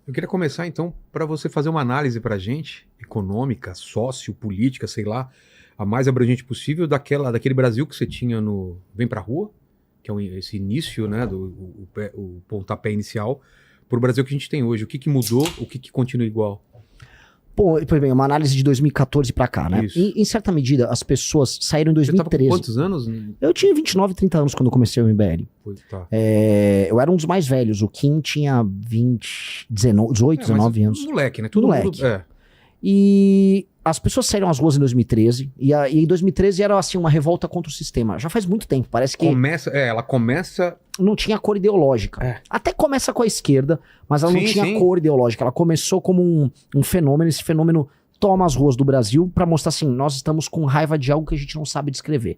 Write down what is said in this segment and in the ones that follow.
Eu queria começar, então, para você fazer uma análise para a gente, econômica, sociopolítica, sei lá, a mais abrangente possível, daquele Brasil que você tinha no Vem Pra Rua, que é esse início, né, o pontapé inicial, para o Brasil que a gente tem hoje. O que mudou, o que continua igual? Pô, pois bem, uma análise de 2014 pra cá, né? Isso. Em certa medida, as pessoas saíram em Você tava 2013. com quantos anos? Eu tinha 29, 30 anos quando eu comecei o MBL. Tá. Eu era um dos mais velhos. O Kim tinha 18, 19 anos. Moleque, né? Todo Moleque. mundo... E as pessoas saíram às ruas em 2013. E em 2013 era assim uma revolta contra o sistema. Já faz muito tempo. Parece que Ela começa... não tinha cor ideológica. É. Até começa com a esquerda, mas ela não Sim, tinha sim. cor ideológica. Ela começou como um fenômeno. Esse fenômeno toma as ruas do Brasil pra mostrar assim, nós estamos com raiva de algo que a gente não sabe descrever.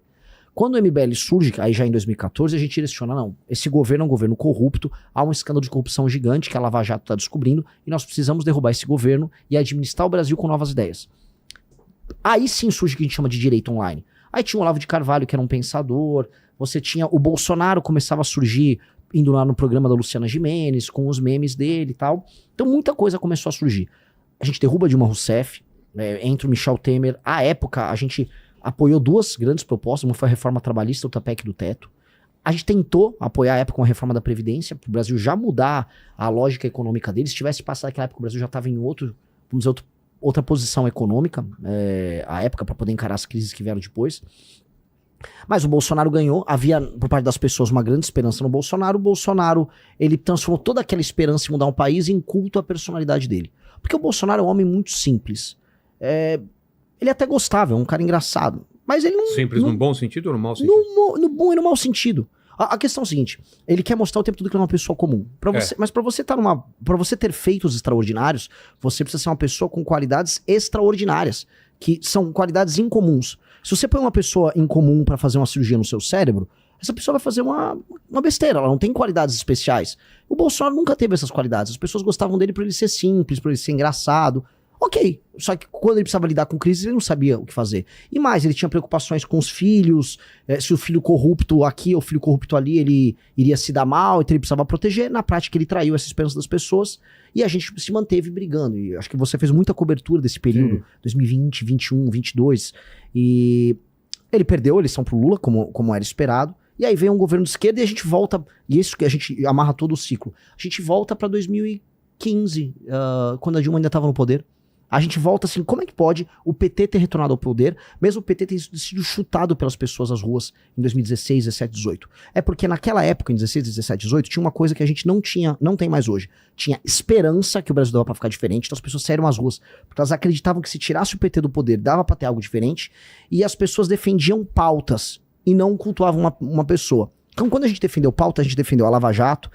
Quando o MBL surge, aí já em 2014, a gente direciona, não, esse governo é um governo corrupto, há um escândalo de corrupção gigante que a Lava Jato está descobrindo, e nós precisamos derrubar esse governo e administrar o Brasil com novas ideias. Aí sim surge o que a gente chama de direito online. Aí tinha o Olavo de Carvalho, que era um pensador, você tinha o Bolsonaro, começava a surgir, indo lá no programa da Luciana Gimenez, com os memes dele e tal. Então muita coisa começou a surgir. A gente derruba Dilma Rousseff, entra o Michel Temer. À época, a gente apoiou duas grandes propostas, uma foi a reforma trabalhista, outra a PEC do teto. A gente tentou apoiar à época uma reforma da Previdência, para o Brasil já mudar a lógica econômica dele. Se tivesse passado aquela época, o Brasil já estava em vamos dizer, outra posição econômica, à época, para poder encarar as crises que vieram depois. Mas o Bolsonaro ganhou, havia por parte das pessoas uma grande esperança no Bolsonaro. O Bolsonaro, ele transformou toda aquela esperança em mudar um país em culto à personalidade dele. Porque o Bolsonaro é um homem muito simples. Ele até gostava, é um cara engraçado. Mas ele não... Simples não, no bom sentido ou no mau sentido? no bom e no mau sentido. A questão é o seguinte, ele quer mostrar o tempo todo que ele é uma pessoa comum. Mas pra você pra você ter feitos extraordinários, você precisa ser uma pessoa com qualidades extraordinárias, que são qualidades incomuns. Se você põe uma pessoa incomum pra fazer uma cirurgia no seu cérebro, essa pessoa vai fazer uma besteira, ela não tem qualidades especiais. O Bolsonaro nunca teve essas qualidades, as pessoas gostavam dele por ele ser simples, por ele ser engraçado. Ok, só que quando ele precisava lidar com crise, ele não sabia o que fazer. E mais, ele tinha preocupações com os filhos, se o filho corrupto aqui ou o filho corrupto ali, ele iria se dar mal, então ele precisava proteger. Na prática, ele traiu essa esperança das pessoas e a gente se manteve brigando. E acho que você fez muita cobertura desse período, 2020, 21, 22. E ele perdeu a eleição pro Lula, como era esperado. E aí vem um governo de esquerda e a gente volta, e isso que a gente amarra todo o ciclo. A gente volta pra 2015, quando a Dilma ainda estava no poder. A gente volta assim, como é que pode o PT ter retornado ao poder, mesmo o PT ter sido chutado pelas pessoas às ruas em 2016, 17, 18? É porque naquela época, em 16, 17, 18, tinha uma coisa que a gente não tem mais hoje. Tinha esperança que o Brasil dava pra ficar diferente, então as pessoas saíram às ruas, porque elas acreditavam que se tirasse o PT do poder, dava pra ter algo diferente, e as pessoas defendiam pautas e não cultuavam uma pessoa. Então quando a gente defendeu pauta, a gente defendeu a Lava Jato,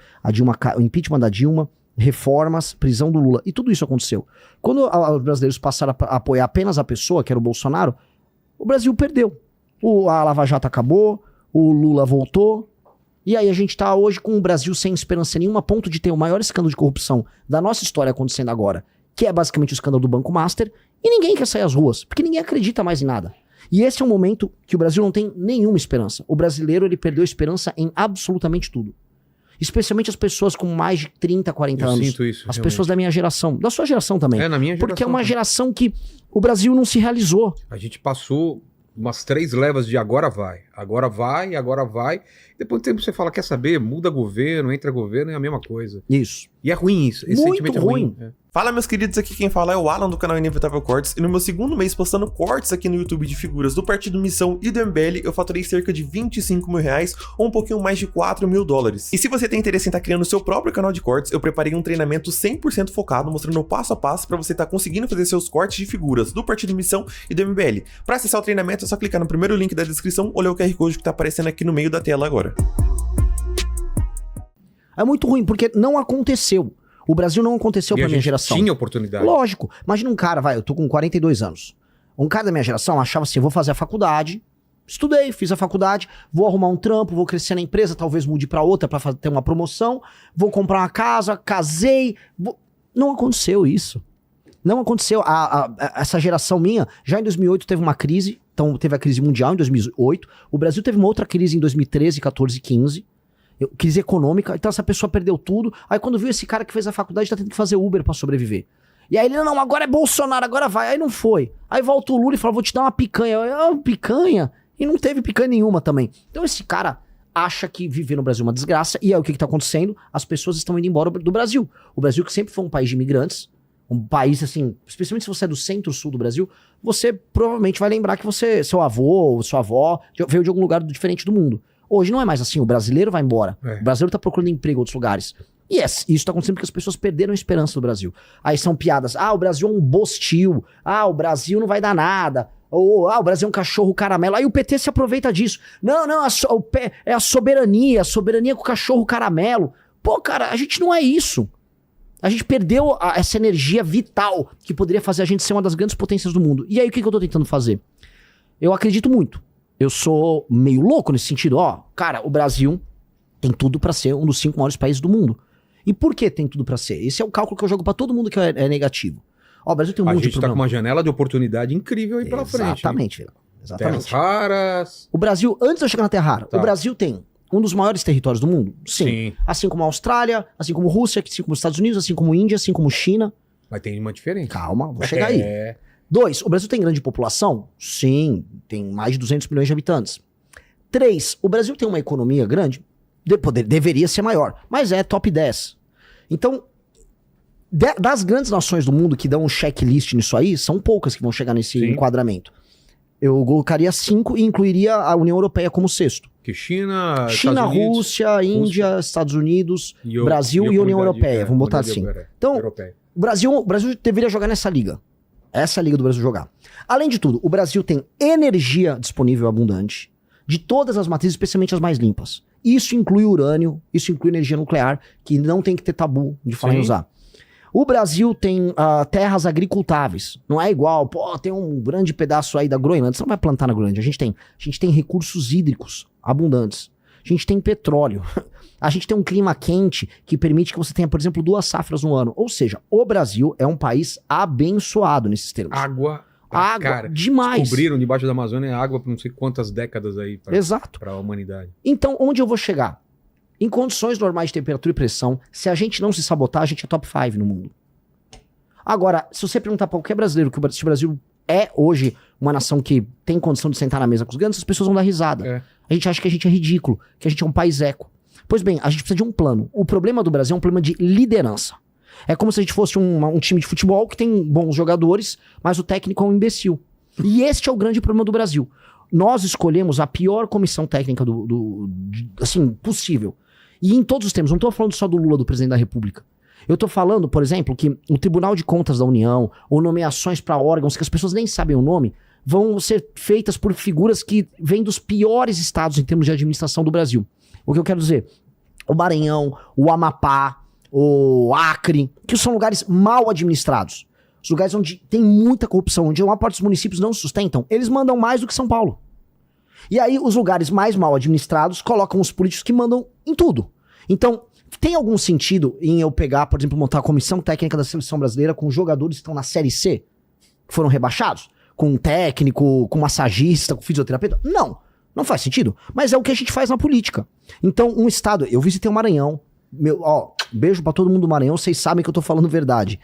o impeachment da Dilma, reformas, prisão do Lula, e tudo isso aconteceu. Quando os brasileiros passaram a apoiar apenas a pessoa, que era o Bolsonaro, o Brasil perdeu. A Lava Jato acabou, o Lula voltou, e aí a gente tá hoje com o Brasil sem esperança nenhuma, a ponto de ter o maior escândalo de corrupção da nossa história acontecendo agora, que é basicamente o escândalo do Banco Master, e ninguém quer sair às ruas, porque ninguém acredita mais em nada. E esse é um momento que o Brasil não tem nenhuma esperança. O brasileiro, ele perdeu esperança em absolutamente tudo. Especialmente as pessoas com mais de 30, 40 anos. Eu sinto isso, as realmente. pessoas da minha geração. Da sua geração também. Na minha geração. Porque é uma também. geração que o Brasil não se realizou. A gente passou umas 3 levas de agora vai. Agora vai, agora vai. Depois do tempo você fala, quer saber? Muda governo, entra governo, é a mesma coisa. Isso. E é ruim isso. Esse Muito sentimento ruim. é ruim. Fala, meus queridos, aqui quem fala é o Alan do canal Inevitável Cortes, e no meu segundo mês postando cortes aqui no YouTube de figuras do Partido Missão e do MBL, eu faturei cerca de 25 mil reais, ou um pouquinho mais de 4 mil dólares. E se você tem interesse em estar criando o seu próprio canal de cortes, eu preparei um treinamento 100% focado, mostrando o passo a passo para você estar conseguindo fazer seus cortes de figuras do Partido Missão e do MBL. Para acessar o treinamento é só clicar no primeiro link da descrição ou ler o QR Code que tá aparecendo aqui no meio da tela agora. É muito ruim, porque não aconteceu. O Brasil não aconteceu pra minha geração. Tinha oportunidade. Lógico. Imagina um cara, eu tô com 42 anos. Um cara da minha geração achava assim, vou fazer a faculdade, estudei, fiz a faculdade, vou arrumar um trampo, vou crescer na empresa, talvez mude pra outra pra ter uma promoção, vou comprar uma casa, casei. Não aconteceu isso. Não aconteceu. Essa geração minha, já em 2008 teve uma crise, então teve a crise mundial em 2008. O Brasil teve uma outra crise em 2013, 14 e 15. Crise econômica, então essa pessoa perdeu tudo. Aí quando viu esse cara que fez a faculdade, tá tendo que fazer Uber pra sobreviver. E aí ele, não, agora é Bolsonaro, agora vai. Aí não foi. Aí volta o Lula e fala, vou te dar uma picanha. Picanha? E não teve picanha nenhuma também. Então esse cara acha que viver no Brasil é uma desgraça. E aí o que tá acontecendo? As pessoas estão indo embora do Brasil. O Brasil, que sempre foi um país de imigrantes, um país assim, especialmente se você é do centro-sul do Brasil, você provavelmente vai lembrar que seu avô ou sua avó veio de algum lugar diferente do mundo. Hoje não é mais assim, o brasileiro vai embora. O brasileiro tá procurando emprego em outros lugares. E isso tá acontecendo porque as pessoas perderam a esperança do Brasil. Aí são piadas, o Brasil é um bostil, o Brasil não vai dar nada, ou o Brasil é um cachorro caramelo. Aí o PT se aproveita disso. Não, é a soberania com o cachorro caramelo. Pô, cara, a gente não é isso. A gente perdeu essa energia vital que poderia fazer a gente ser uma das grandes potências do mundo. E aí o que eu tô tentando fazer? Eu acredito muito. Eu sou meio louco nesse sentido. Cara, o Brasil tem tudo pra ser um dos 5 maiores países do mundo. E por que tem tudo pra ser? Esse é o cálculo que eu jogo pra todo mundo que é negativo. O Brasil tem um monte de problema. A gente tá com uma janela de oportunidade incrível aí pela frente. Exatamente, Vila. Exatamente. Terras raras. O Brasil, antes de eu chegar na Terra Rara, o Brasil tem um dos maiores territórios do mundo? Sim. Assim como a Austrália, assim como a Rússia, assim como os Estados Unidos, assim como a Índia, assim como China. Mas tem uma diferença. Calma, vou chegar aí. 2, o Brasil tem grande população? Sim, tem mais de 200 milhões de habitantes. 3, o Brasil tem uma economia grande? Deveria ser maior, mas é top 10. Então, das grandes nações do mundo que dão um checklist nisso aí, são poucas que vão chegar nesse enquadramento. Eu colocaria 5 e incluiria a União Europeia como 6º. Que China, Rússia, Índia, Estados Unidos, Brasil e União Europeia. Vamos botar assim. Então, o Brasil deveria jogar nessa liga. Essa é a liga do Brasil jogar. Além de tudo, o Brasil tem energia disponível abundante, de todas as matrizes, especialmente as mais limpas. Isso inclui urânio, isso inclui energia nuclear, que não tem que ter tabu de falar em usar. O Brasil tem terras agricultáveis. Não é igual, tem um grande pedaço aí da Groenlândia. Você não vai plantar na Groenlândia. A gente tem recursos hídricos abundantes. A gente tem petróleo. A gente tem um clima quente que permite que você tenha, por exemplo, 2 safras no ano. Ou seja, o Brasil é um país abençoado nesses termos. Água, demais. Descobriram debaixo da Amazônia água por não sei quantas décadas aí para a humanidade. Então, onde eu vou chegar? Em condições normais de temperatura e pressão, se a gente não se sabotar, a gente é top 5 no mundo. Agora, se você perguntar para qualquer brasileiro se o Brasil é hoje uma nação que tem condição de sentar na mesa com os grandes, as pessoas vão dar risada. A gente acha que a gente é ridículo, que a gente é um país eco. Pois bem, a gente precisa de um plano. O problema do Brasil é um problema de liderança. É como se a gente fosse um time de futebol que tem bons jogadores, mas o técnico é um imbecil. E este é o grande problema do Brasil. Nós escolhemos a pior comissão técnica assim, possível. E em todos os termos, não estou falando só do Lula, do presidente da República. Eu estou falando, por exemplo, que o Tribunal de Contas da União, ou nomeações para órgãos que as pessoas nem sabem o nome, vão ser feitas por figuras que vêm dos piores estados em termos de administração do Brasil. O que eu quero dizer? O Maranhão, o Amapá, o Acre, que são lugares mal administrados. Os lugares onde tem muita corrupção, onde uma parte dos municípios não sustentam, eles mandam mais do que São Paulo. E aí os lugares mais mal administrados colocam os políticos que mandam em tudo. Então, tem algum sentido em eu pegar, por exemplo, montar a comissão técnica da seleção brasileira com jogadores que estão na Série C, que foram rebaixados? Com um técnico, com massagista, com fisioterapeuta? Não faz sentido. Mas é o que a gente faz na política. Então, um estado... Eu visitei o Maranhão. Beijo pra todo mundo do Maranhão. Vocês sabem que eu tô falando verdade.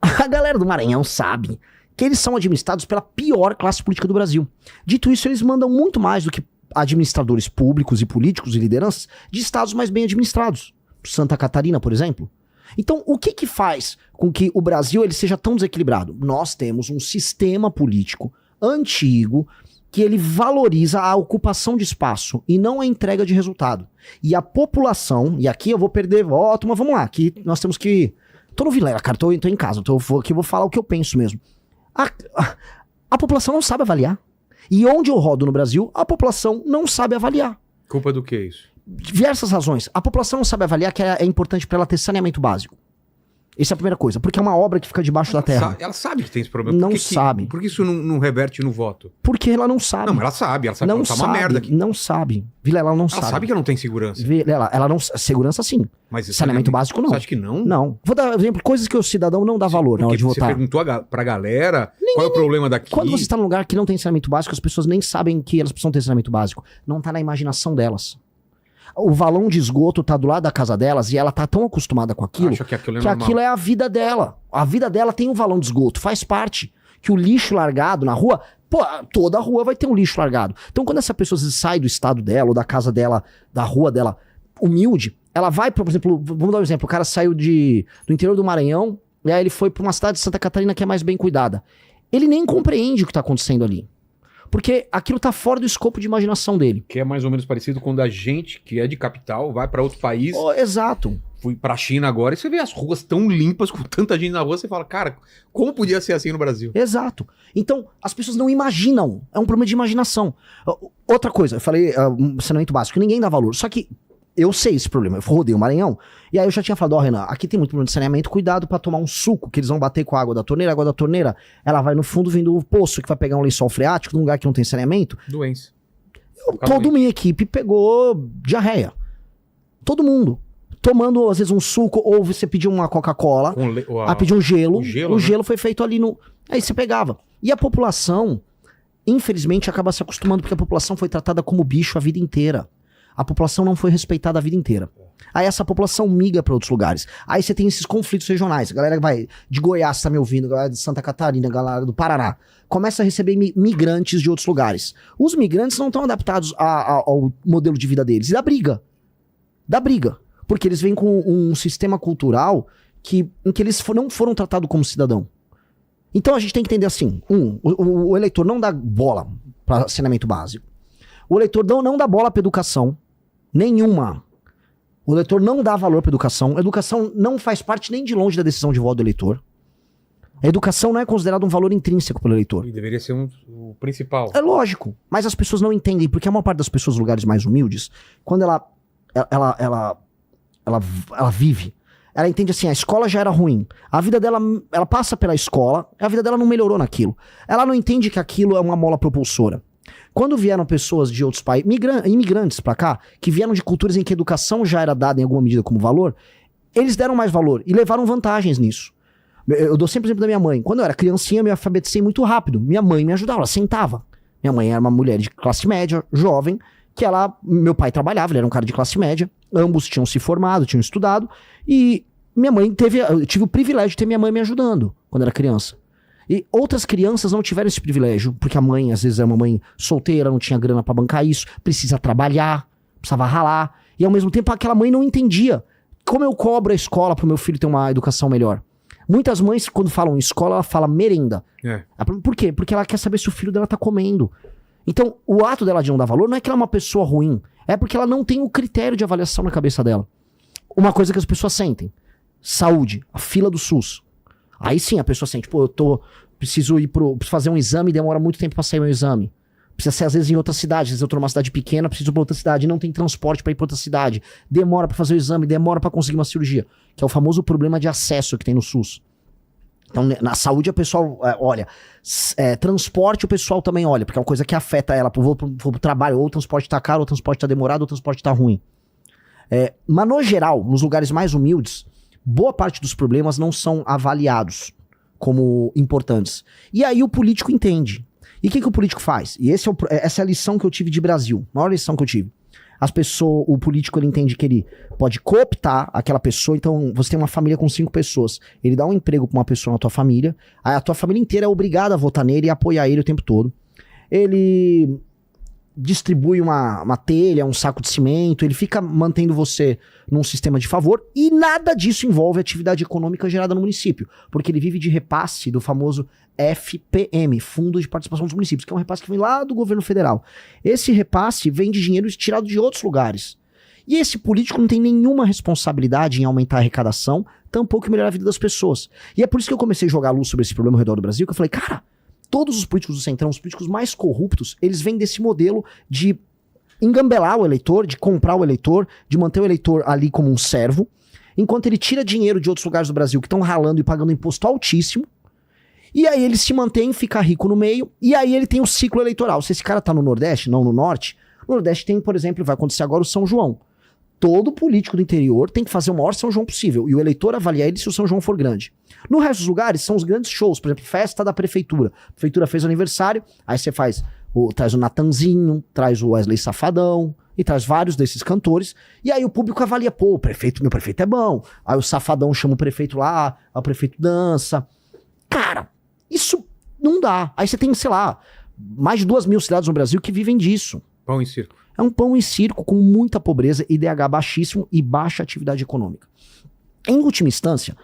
A galera do Maranhão sabe que eles são administrados pela pior classe política do Brasil. Dito isso, eles mandam muito mais do que administradores públicos e políticos e lideranças de estados mais bem administrados. Santa Catarina, por exemplo. Então, o que faz com que o Brasil ele seja tão desequilibrado? Nós temos um sistema político antigo que ele valoriza a ocupação de espaço e não a entrega de resultado. E a população, e aqui eu vou perder voto, mas vamos lá, aqui nós temos que... Tô no Vilela, cara, tô em casa, aqui eu vou falar o que eu penso mesmo. A população não sabe avaliar. E onde eu rodo no Brasil, a população não sabe avaliar. Culpa do que isso? Diversas razões. A população não sabe avaliar que é importante para ela ter saneamento básico. Essa é a primeira coisa, porque é uma obra que fica debaixo da terra. Ela sabe que tem esse problema. Não sabe. Por que isso não reverte no voto? Porque ela não sabe. Não, mas ela sabe que ela tá uma merda aqui. Não sabe. Vilela, ela não sabe. Ela sabe que não tem segurança. Vilela, ela não... Segurança sim. Mas saneamento básico não. Você acha que não? Não. Vou dar exemplo, coisas que o cidadão não dá valor na hora de votar. Você perguntou pra galera qual é o problema daqui. Quando você está num lugar que não tem saneamento básico, as pessoas nem sabem que elas precisam ter saneamento básico. Não tá na imaginação delas. O valão de esgoto tá do lado da casa delas e ela tá tão acostumada com aquilo Acha que aquilo é que normal. aquilo é a vida dela. A vida dela tem um valão de esgoto, faz parte. Que o lixo largado na rua, pô, toda a rua vai ter um lixo largado. Então quando essa pessoa sai do estado dela, ou da casa dela, da rua dela, humilde, ela vai, por exemplo, vamos dar um exemplo, o cara saiu do interior do Maranhão, e aí ele foi pra uma cidade de Santa Catarina que é mais bem cuidada. Ele nem compreende o que tá acontecendo ali. Porque aquilo tá fora do escopo de imaginação dele. Que é mais ou menos parecido quando a gente, que é de capital, vai pra outro país. Oh, exato. Fui pra China agora e você vê as ruas tão limpas, com tanta gente na rua, você fala, cara, como podia ser assim no Brasil? Exato. Então, as pessoas não imaginam. É um problema de imaginação. Outra coisa, eu falei um saneamento básico, ninguém dá valor. Só que eu sei esse problema. Eu rodei o Maranhão, e aí eu já tinha falado, Renan, aqui tem muito problema de saneamento, cuidado pra tomar um suco, que eles vão bater com a água da torneira, ela vai no fundo vindo do poço, que vai pegar um lençol freático, num lugar que não tem saneamento. Doença. Toda minha equipe pegou diarreia. Todo mundo. Tomando, às vezes, um suco, ou você pediu uma Coca-Cola, pediu um gelo. O gelo foi feito ali no... Aí você pegava. E a população, infelizmente, acaba se acostumando, porque a população foi tratada como bicho a vida inteira. A população não foi respeitada a vida inteira. Aí essa população migra para outros lugares. Aí você tem esses conflitos regionais. A galera vai de Goiás, tá me ouvindo, a galera de Santa Catarina, a galera do Paraná. Começa a receber migrantes de outros lugares. Os migrantes não estão adaptados ao modelo de vida deles. E dá briga. Dá briga. Porque eles vêm com um sistema cultural em que eles não foram tratados como cidadão. Então a gente tem que entender assim. O eleitor não dá bola para saneamento básico. O eleitor não dá bola para educação. Nenhuma. O eleitor não dá valor para educação. A educação não faz parte nem de longe da decisão de voto do eleitor. A educação não é considerada um valor intrínseco pelo eleitor. E deveria ser o principal. É lógico. Mas as pessoas não entendem, porque a maior parte das pessoas em lugares mais humildes, quando ela vive, ela entende assim, a escola já era ruim. A vida dela, ela passa pela escola, a vida dela não melhorou naquilo. Ela não entende que aquilo é uma mola propulsora. Quando vieram pessoas de outros países, imigrantes pra cá, que vieram de culturas em que a educação já era dada em alguma medida como valor, eles deram mais valor e levaram vantagens nisso. Eu dou sempre o exemplo da minha mãe. Quando eu era criancinha, eu me alfabetizei muito rápido. Minha mãe me ajudava, ela sentava. Minha mãe era uma mulher de classe média, jovem, que meu pai trabalhava, ele era um cara de classe média, ambos tinham se formado, tinham estudado, e minha mãe eu tive o privilégio de ter minha mãe me ajudando quando eu era criança. E outras crianças não tiveram esse privilégio, porque a mãe, às vezes, é uma mãe solteira, não tinha grana pra bancar isso, precisa trabalhar, precisava ralar, e ao mesmo tempo aquela mãe não entendia como eu cobro a escola pro meu filho ter uma educação melhor. Muitas mães, quando falam em escola, ela fala merenda. Por quê? Porque ela quer saber se o filho dela tá comendo. Então, o ato dela de não dar valor não é que ela é uma pessoa ruim, é porque ela não tem o critério de avaliação na cabeça dela. Uma coisa que as pessoas sentem, saúde, a fila do SUS. Aí sim a pessoa sente, preciso fazer um exame, demora muito tempo pra sair meu exame. Precisa ser às vezes em outra cidade, às vezes eu tô numa cidade pequena, preciso ir pra outra cidade, não tem transporte pra ir pra outra cidade. Demora pra fazer o exame, demora pra conseguir uma cirurgia. Que é o famoso problema de acesso que tem no SUS. Então, na saúde, o pessoal olha. Transporte, o pessoal também olha, porque é uma coisa que afeta ela. Vou pro trabalho, ou o transporte tá caro, ou o transporte tá demorado, ou o transporte tá ruim. Mas, no geral, nos lugares mais humildes, boa parte dos problemas não são avaliados como importantes. E aí o político entende. E o que o político faz? E essa é a lição que eu tive de Brasil. A maior lição que eu tive. O político, ele entende que ele pode cooptar aquela pessoa. Então, você tem uma família com 5 pessoas. Ele dá um emprego pra uma pessoa na tua família. Aí a tua família inteira é obrigada a votar nele e apoiar ele o tempo todo. Ele distribui uma telha, um saco de cimento. Ele fica mantendo você num sistema de favor. E nada disso envolve atividade econômica gerada no município. Porque ele vive de repasse do famoso FPM, Fundo de Participação dos Municípios, que é um repasse que vem lá do governo federal. Esse repasse vem de dinheiro tirado de outros lugares. E esse político não tem nenhuma responsabilidade em aumentar a arrecadação, tampouco em melhorar a vida das pessoas. E é por isso que eu comecei a jogar luz sobre esse problema ao redor do Brasil, que eu falei, cara, todos os políticos do Centrão, os políticos mais corruptos, eles vêm desse modelo de engambelar o eleitor, de comprar o eleitor, de manter o eleitor ali como um servo, enquanto ele tira dinheiro de outros lugares do Brasil que estão ralando e pagando imposto altíssimo. E aí ele se mantém, fica rico no meio, e aí ele tem o ciclo eleitoral. Se esse cara tá no Nordeste, não no Norte, no Nordeste tem, por exemplo, vai acontecer agora o São João. Todo político do interior tem que fazer o maior São João possível, e o eleitor avaliar ele se o São João for grande. No resto dos lugares, são os grandes shows, por exemplo, festa da prefeitura. A prefeitura fez o aniversário, aí você traz o Natanzinho, traz o Wesley Safadão, e traz vários desses cantores, e aí o público avalia, pô, meu prefeito é bom. Aí o safadão chama o prefeito lá, aí o prefeito dança. Cara, isso não dá. Aí você tem, sei lá, mais de 2.000 cidades no Brasil que vivem disso. Pão em circo. É um pão em circo com muita pobreza, IDH baixíssimo e baixa atividade econômica. Em última instância,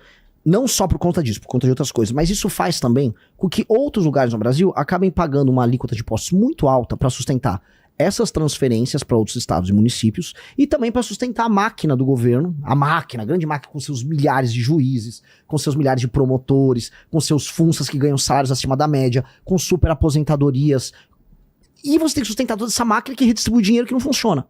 não só por conta disso, por conta de outras coisas, mas isso faz também com que outros lugares no Brasil acabem pagando uma alíquota de impostos muito alta para sustentar essas transferências para outros estados e municípios e também para sustentar a máquina do governo, a grande máquina com seus milhares de juízes, com seus milhares de promotores, com seus funsas que ganham salários acima da média, com super aposentadorias. E você tem que sustentar toda essa máquina que redistribui dinheiro que não funciona.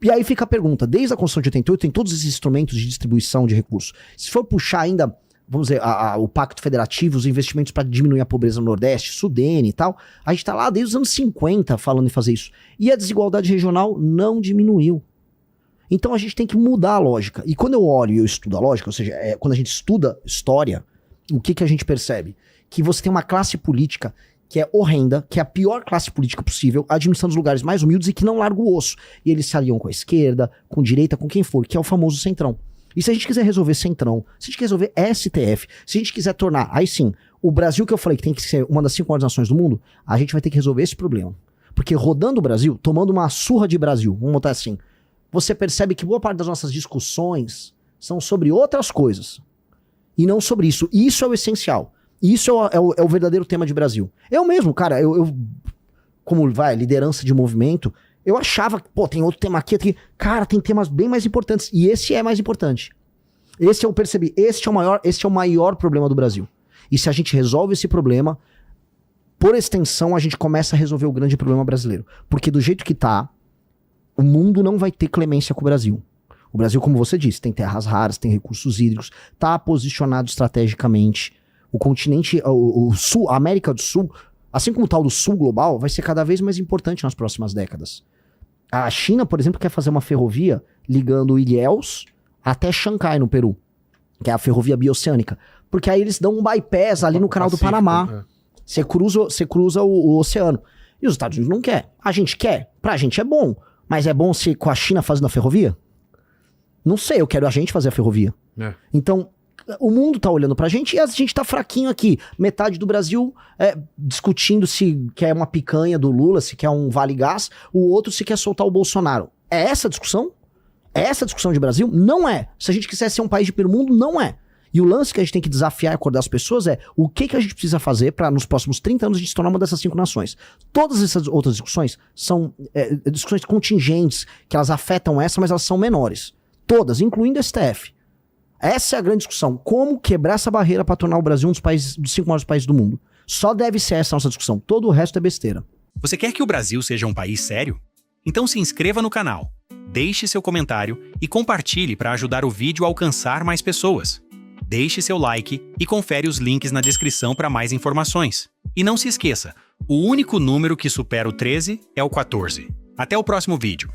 E aí fica a pergunta, desde a Constituição de 88 tem todos esses instrumentos de distribuição de recursos. Se for puxar ainda, vamos dizer, o Pacto Federativo, os investimentos para diminuir a pobreza no Nordeste, Sudene e tal, a gente tá lá desde os anos 50 falando em fazer isso. E a desigualdade regional não diminuiu. Então a gente tem que mudar a lógica. E quando eu olho e eu estudo a lógica, ou seja, quando a gente estuda história, o que a gente percebe? Que você tem uma classe política que é horrenda, que é a pior classe política possível, administrando os lugares mais humildes e que não larga o osso. E eles se aliam com a esquerda, com a direita, com quem for, que é o famoso centrão. E se a gente quiser resolver centrão, se a gente quiser resolver STF, se a gente quiser tornar, aí sim, o Brasil que eu falei que tem que ser uma das 5 maiores nações do mundo, a gente vai ter que resolver esse problema. Porque rodando o Brasil, tomando uma surra de Brasil, vamos botar assim, você percebe que boa parte das nossas discussões são sobre outras coisas. E não sobre isso. E isso é o essencial. Isso é o verdadeiro tema de Brasil. Eu mesmo, cara, como liderança de movimento, eu achava que, pô, tem outro tema aqui. Cara, tem temas bem mais importantes. E esse é mais importante. Esse eu percebi. Este é o maior problema do Brasil. E se a gente resolve esse problema, por extensão, a gente começa a resolver o grande problema brasileiro. Porque do jeito que tá, o mundo não vai ter clemência com o Brasil. O Brasil, como você disse, tem terras raras, tem recursos hídricos, tá posicionado estrategicamente. O continente, o Sul, a América do Sul, assim como o tal do Sul global, vai ser cada vez mais importante nas próximas décadas. A China, por exemplo, quer fazer uma ferrovia ligando Ilhéus até Xangai, no Peru, que é a ferrovia bioceânica. Porque aí eles dão um bypass ali no canal do Panamá. Você cruza o oceano. E os Estados Unidos não quer. A gente quer. Pra gente é bom. Mas é bom se com a China fazendo a ferrovia? Não sei, eu quero a gente fazer a ferrovia. Então, o mundo tá olhando pra gente e a gente tá fraquinho aqui. Metade do Brasil discutindo se quer uma picanha do Lula, se quer um Vale Gás, o outro se quer soltar o Bolsonaro. É essa a discussão? É essa a discussão de Brasil? Não é. Se a gente quiser ser um país de primeiro mundo, não é. E o lance que a gente tem que desafiar e acordar as pessoas é o que a gente precisa fazer para nos próximos 30 anos a gente se tornar uma dessas 5 nações. Todas essas outras discussões são discussões contingentes, que elas afetam essa, mas elas são menores. Todas, incluindo a STF. Essa é a grande discussão. Como quebrar essa barreira para tornar o Brasil um dos 5 maiores países do mundo? Só deve ser essa a nossa discussão. Todo o resto é besteira. Você quer que o Brasil seja um país sério? Então se inscreva no canal, deixe seu comentário e compartilhe para ajudar o vídeo a alcançar mais pessoas. Deixe seu like e confere os links na descrição para mais informações. E não se esqueça, o único número que supera o 13 é o 14. Até o próximo vídeo.